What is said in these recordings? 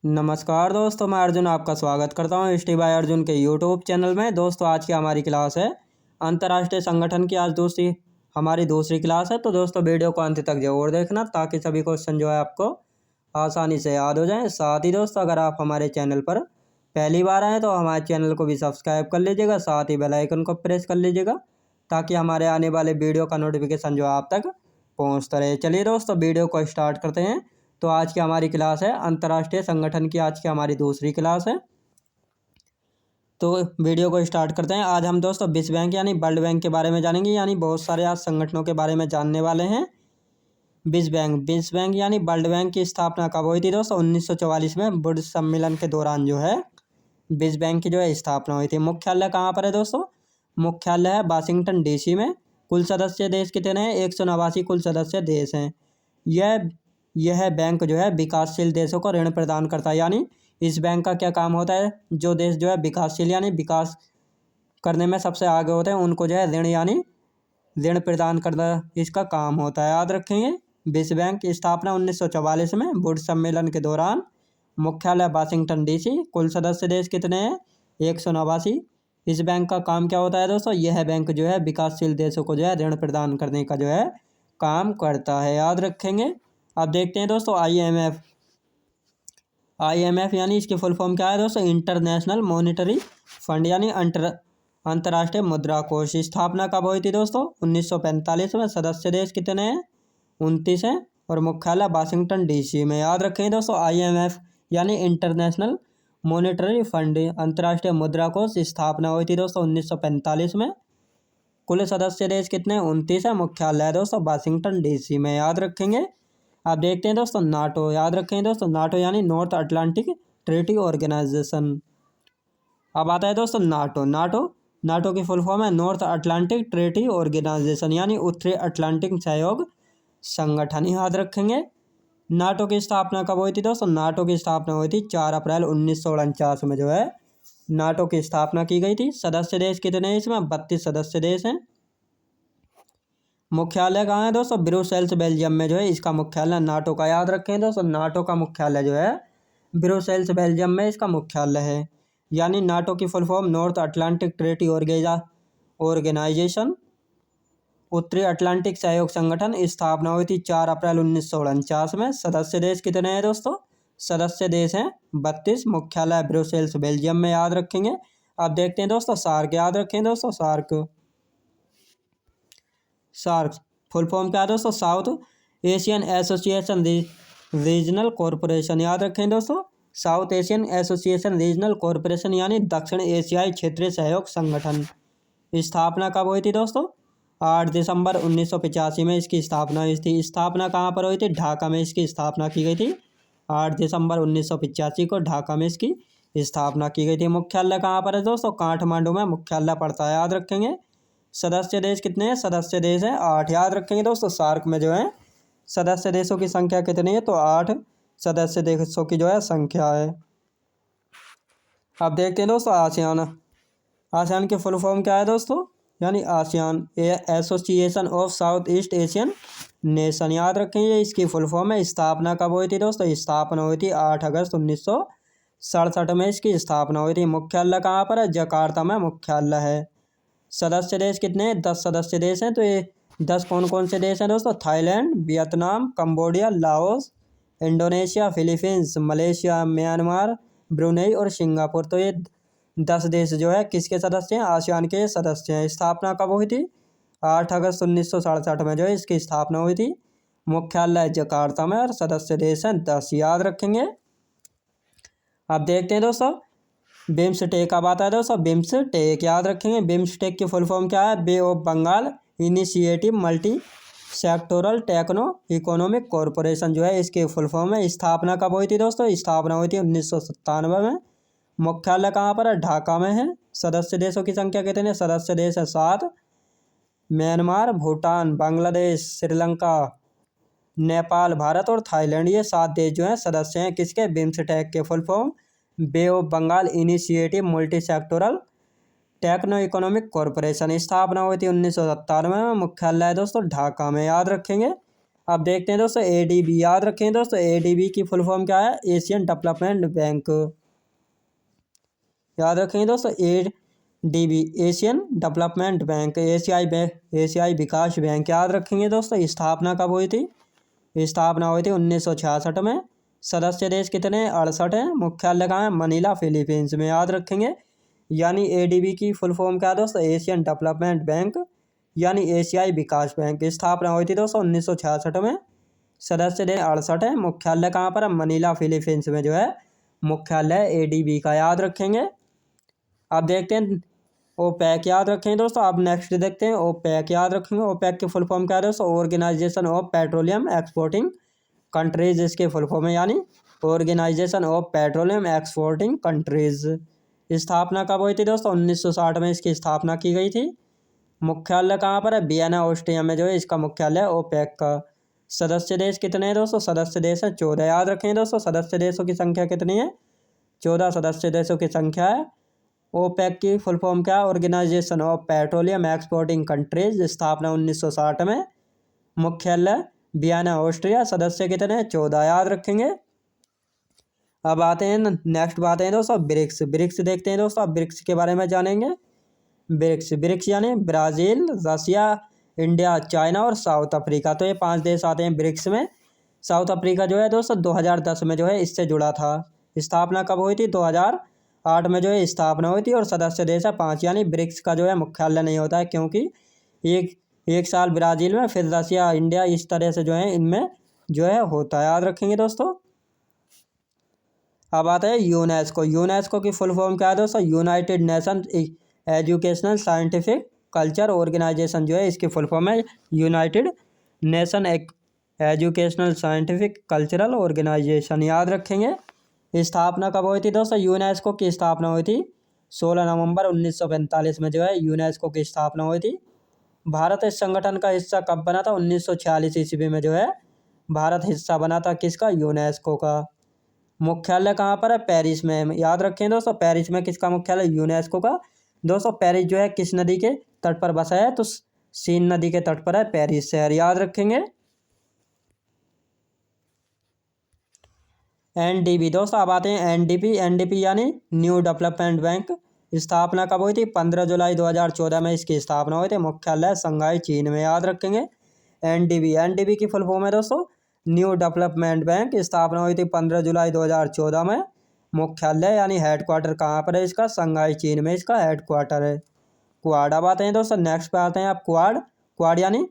नमस्कार दोस्तों, मैं अर्जुन आपका स्वागत करता हूँ स्टी बाय अर्जुन के यूट्यूब चैनल में। दोस्तों, आज की हमारी क्लास है अंतर्राष्ट्रीय संगठन की। आज हमारी दूसरी क्लास है। तो दोस्तों, वीडियो को अंत तक जरूर देखना ताकि सभी क्वेश्चन जो है आपको आसानी से याद हो जाए। साथ ही दोस्तों, अगर आप हमारे चैनल पर पहली बार आए तो हमारे चैनल को भी सब्सक्राइब कर लीजिएगा, साथ ही बेल आइकन को प्रेस कर लीजिएगा ताकि हमारे आने वाले वीडियो का नोटिफिकेशन जो है आप तक पहुँचता रहे। चलिए दोस्तों, वीडियो को स्टार्ट करते हैं। तो आज की हमारी क्लास है अंतर्राष्ट्रीय संगठन की। आज की हमारी दूसरी क्लास है। तो वीडियो को स्टार्ट करते हैं। आज हम दोस्तों विश्व बैंक यानी वर्ल्ड बैंक के बारे में जानेंगे, यानी बहुत सारे आज संगठनों के बारे में जानने वाले हैं। विश्व बैंक यानी वर्ल्ड बैंक की स्थापना कब हुई थी दोस्तों? 1944 में बुर्ज सम्मेलन के दौरान जो है विश्व बैंक की जो है स्थापना हुई थी। मुख्यालय कहाँ पर है दोस्तों? मुख्यालय है वाशिंगटन डीसी में। कुल सदस्य देश कितने हैं? 189 कुल सदस्य देश हैं। यह बैंक जो है विकासशील देशों को ऋण प्रदान करता है। यानी इस बैंक का क्या काम होता है? जो देश जो है विकासशील यानी विकास करने में सबसे आगे होते हैं उनको जो है ऋण यानी ऋण प्रदान करना इसका काम होता है। याद रखेंगे। विश्व बैंक की स्थापना 1944 में बुर्ज सम्मेलन के दौरान। मुख्यालय वाशिंगटन डीसी। कुल सदस्य देश कितने हैं? 189। इस बैंक का काम क्या होता है दोस्तों? यह बैंक जो है विकासशील देशों को जो है ऋण प्रदान करने का जो है काम करता है। याद रखेंगे। अब देखते हैं दोस्तों आईएमएफ यानी इसकी फुल फॉर्म क्या है दोस्तों? इंटरनेशनल मॉनेटरी फंड यानी अंतर्राष्ट्रीय मुद्रा कोष। स्थापना कब हुई थी दोस्तों? 1945 में। सदस्य देश कितने हैं? 29 हैं और मुख्यालय वाशिंगटन डीसी में। याद रखें दोस्तों, आईएमएफ यानी इंटरनेशनल मॉनेटरी फंड अंतर्राष्ट्रीय मुद्रा कोष स्थापना हुई थी दोस्तों 1945 में। कुल सदस्य देश कितने? 29 है। मुख्यालय है दोस्तों वाशिंगटन डीसी में। याद रखेंगे। आप देखते हैं दोस्तों नाटो। याद रखें दोस्तों, नाटो यानी नॉर्थ अटलांटिक ट्रीटी ऑर्गेनाइजेशन। अब आता है दोस्तों नाटो की फुल फॉर्म है नॉर्थ अटलांटिक ट्रीटी ऑर्गेनाइजेशन यानी उत्तरी अटलांटिक सहयोग संगठन। याद रखेंगे। नाटो की स्थापना कब हुई थी दोस्तों? नाटो की स्थापना हुई थी 4 अप्रैल 1949 में जो है नाटो की स्थापना की गई थी। सदस्य देश कितने हैं इसमें? 32 सदस्य देश हैं। मुख्यालय कहाँ है दोस्तों? ब्रुसेल्स बेल्जियम में जो है इसका मुख्यालय नाटो का। याद रखें दोस्तों, नाटो का मुख्यालय जो है ब्रुसेल्स बेल्जियम में इसका मुख्यालय है। यानी नाटो की full form North Atlantic Treaty Organisation उत्तरी अटलांटिक सहयोग संगठन। स्थापना हुई थी 4 अप्रैल 1949 में। सदस्य देश कितने हैं दोस्तों? सदस्य देश हैं 32। मुख्यालय ब्रुसेल्स बेल्जियम में। याद रखेंगे। अब देखते हैं दोस्तों सार्क। याद रखें दोस्तों सार्क फुल फॉर्म क्या है दोस्तों? South Asian association regional corporation. याद रखें दोस्तों, south Asian association regional corporation यानी दक्षिण एशियाई क्षेत्रीय सहयोग संगठन। स्थापना कब हुई थी दोस्तों? 8 दिसंबर 1985 में इसकी स्थापना हुई थी। स्थापना कहाँ पर हुई थी? ढाका में इसकी स्थापना की गई थी। 8 दिसंबर 1985 को ढाका में इसकी स्थापना की गई थी। मुख्यालय कहाँ पर है दोस्तों? काठमांडू में मुख्यालय पड़ता है। याद रखेंगे। सदस्य देश कितने हैं? सदस्य देश हैं 8। याद रखेंगे दोस्तों, सार्क में जो है सदस्य देशों की संख्या कितनी है? तो 8 सदस्य देशों की जो है संख्या है। अब देखते हैं दोस्तों आसियान की फुल फॉर्म क्या है दोस्तों? यानी ASEAN association of south east Asian nation. याद रखेंगे इसकी फुल फॉर्म है। स्थापना कब हुई थी दोस्तों? स्थापना हुई थी 8 अगस्त 1967 में इसकी स्थापना हुई थी। मुख्यालय कहाँ पर है? जकार्ता में मुख्यालय है। सदस्य देश कितने हैं? 10 सदस्य देश हैं। तो ये 10 कौन कौन से देश हैं दोस्तों? Thailand, Vietnam, Cambodia, Laos, Indonesia, Philippines, Malaysia, Myanmar, Brunei और सिंगापुर। तो ये 10 देश जो है किसके सदस्य हैं? आसियान के सदस्य हैं। स्थापना कब हुई थी? 8 अगस्त 1967 में जो है इसकी स्थापना हुई थी। मुख्यालय जकार्ता में और सदस्य देश हैं 10। याद रखेंगे। अब देखते हैं दोस्तों बिम्सटेक। अब आता है दोस्तों बिम्सटेक। याद रखेंगे। बिम्सटेक की फुल फॉर्म क्या है? Bay of Bengal initiative multi sectoral techno economic corporation जो है इसकी फुल फॉर्म है। स्थापना कब हुई थी दोस्तों? स्थापना हुई थी 1997 में। मुख्यालय कहाँ पर है? ढाका में है। सदस्य देशों की संख्या कितनी है? सदस्य देश है 7। म्यांमार, भूटान, बांग्लादेश, श्रीलंका, नेपाल, भारत और थाईलैंड, ये 7 देश जो हैं सदस्य हैं किसके? बिम्सटेक के। Full form bay of Bengal initiative multi sectoral techno economic corporation. स्थापना हुई थी 1997 में। मुख्यालय है दोस्तों ढाका में। याद रखेंगे। अब देखते हैं दोस्तों एडीबी, याद रखें दोस्तों एडीबी की फुल फॉर्म क्या है, एशियन डेवलपमेंट बैंक। याद रखेंगे दोस्तों एडीबी एशियन डेवलपमेंट बैंक, एशियाई विकास बैंक। याद रखेंगे दोस्तों स्थापना कब हुई थी, स्थापना हुई थी 1966 में। सदस्य देश कितने, 68 है। मुख्यालय कहाँ है, मनीला फिलीपींस में। याद रखेंगे यानी एडीबी की फुल फॉर्म क्या है दोस्तों, एशियन डेवलपमेंट बैंक यानी एशियाई विकास बैंक। स्थापना हुई थी दोस्तों 1966 में। सदस्य देश 68 है। मुख्यालय कहाँ पर है, मनीला फिलीपींस में जो है मुख्यालय एडीबी का। याद रखेंगे। अब देखते हैं ओपेक, याद रखेंगे दोस्तों। अब नेक्स्ट देखते हैं ओपेक, याद रखेंगे। ओपेक की फुल फॉर्म क्या है दोस्तों, organisation of petroleum exporting countries इसके फुल फॉर्म है, यानी organisation of petroleum exporting countries. स्थापना कब हुई थी दोस्तों, 1960 में इसकी स्थापना की गई थी। मुख्यालय कहाँ पर है, वियना ऑस्ट्रिया में जो है इसका मुख्यालय ओपेक का। सदस्य देश कितने हैं दोस्तों, सदस्य देश है 14। याद रखें दोस्तों सदस्य देशों की संख्या कितनी है, 14 सदस्य देशों की संख्या है। ओपेक की फुल फॉर्म क्या है, organisation of petroleum exporting countries. स्थापना 1960 में। मुख्यालय वियना ऑस्ट्रिया। सदस्य कितने हैं, 14। याद रखेंगे। अब आते हैं नेक्स्ट बात है दोस्तों ब्रिक्स। ब्रिक्स देखते हैं दोस्तों, अब ब्रिक्स के बारे में जानेंगे। ब्रिक्स ब्रिक्स यानी ब्राज़ील, रशिया, इंडिया, चाइना और साउथ अफ्रीका। तो ये 5 देश आते हैं ब्रिक्स में। साउथ अफ्रीका जो है दोस्तों 2010 में जो है इससे जुड़ा था। स्थापना कब हुई थी, 2008 में जो है स्थापना हुई थी। और सदस्य देश है 5, यानी ब्रिक्स का जो है मुख्यालय नहीं होता है, क्योंकि एक एक साल ब्राज़ील में, फिर रशिया, इंडिया, इस तरह से जो है इनमें जो है होता है। याद रखेंगे दोस्तों। अब आता है यूनेस्को। यूनेस्को की फुल फॉर्म क्या है दोस्तों, united nation educational scientific culture organisation जो है इसकी फुल फॉर्म है united nation educational scientific cultural organisation. याद रखेंगे। स्थापना कब हुई थी दोस्तों, यूनेस्को की स्थापना हुई थी 16 नवंबर 1945 में जो है यूनेस्को की स्थापना हुई थी। भारत इस संगठन का हिस्सा कब बना था, 1946 ईस्वी में जो है भारत हिस्सा बना था किसका, यूनेस्को का। मुख्यालय कहाँ पर है, पेरिस में। याद रखें दोस्तों पेरिस में किसका मुख्यालय, यूनेस्को का। दोस्तों पेरिस जो है किस नदी के तट पर बसा है, तो सीन नदी के तट पर है पेरिस शहर। याद रखेंगे। एनडीबी दोस्तों, अब आते हैं एनडीपी। एनडीपी यानी न्यू डेवलपमेंट बैंक। स्थापना कब हुई थी, 15 जुलाई 2014 में इसकी स्थापना हुई थी। मुख्यालय शंघाई चीन में। याद रखेंगे। एनडीबी एनडीबी की फुल फॉर्म है दोस्तों न्यू डेवलपमेंट बैंक। स्थापना हुई थी 15 जुलाई 2014 में। मुख्यालय यानी हेडक्वार्टर कहाँ पर है इसका, शंघाई चीन में इसका हेडक्वार्टर है। क्वाड, अब आते हैं दोस्तों नेक्स्ट पे आते हैं आप क्वाड। क्वाड यानी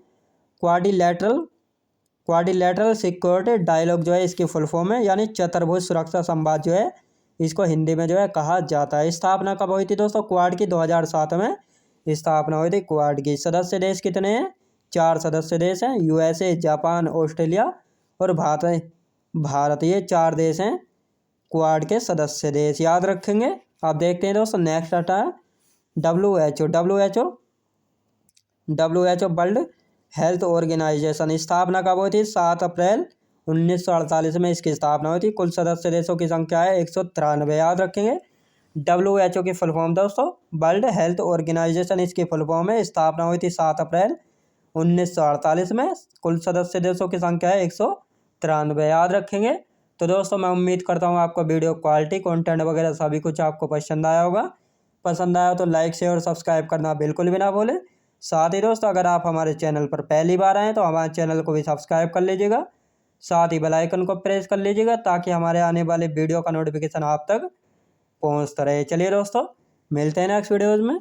क्वाड्रिलेटरल सिक्योरिटी डायलॉग जो है इसकी फुल फॉर्म है, यानी चतुर्भुज सुरक्षा संवाद जो है इसको हिंदी में जो है कहा जाता है। स्थापना कब हुई थी दोस्तों क्वाड की, 2007 में स्थापना हुई थी क्वाड की। सदस्य देश कितने हैं, 4 सदस्य देश हैं, यूएसए, जापान, ऑस्ट्रेलिया और भारत ये 4 देश हैं क्वाड के सदस्य देश। याद रखेंगे। आप देखते हैं दोस्तों नेक्स्ट आता है WHO वर्ल्ड हेल्थ ऑर्गेनाइजेशन। स्थापना कब हुई थी, 7 अप्रैल 1948 में इसकी स्थापना हुई थी। कुल सदस्य देशों की संख्या है 193। याद रखेंगे। WHO की फुल फॉर्म दोस्तों वर्ल्ड हेल्थ ऑर्गेनाइजेशन इसकी फुल फॉर्म है। स्थापना हुई थी 7 अप्रैल 1948 में। कुल सदस्य देशों की संख्या है 193। याद रखेंगे। तो दोस्तों मैं उम्मीद करता हूँ आपको वीडियो क्वालिटी कंटेंट वगैरह सभी कुछ आपको पसंद आया होगा। पसंद आया तो लाइक शेयर और सब्सक्राइब करना बिल्कुल भी ना भूलें। साथ ही दोस्तों अगर आप हमारे चैनल पर पहली बार आएँ तो हमारे चैनल को भी सब्सक्राइब कर लीजिएगा। साथ ही बेल आइकन को प्रेस कर लीजिएगा ताकि हमारे आने वाले वीडियो का नोटिफिकेशन आप तक पहुँचता रहे। चलिए दोस्तों मिलते हैं नेक्स्ट वीडियोज़ में।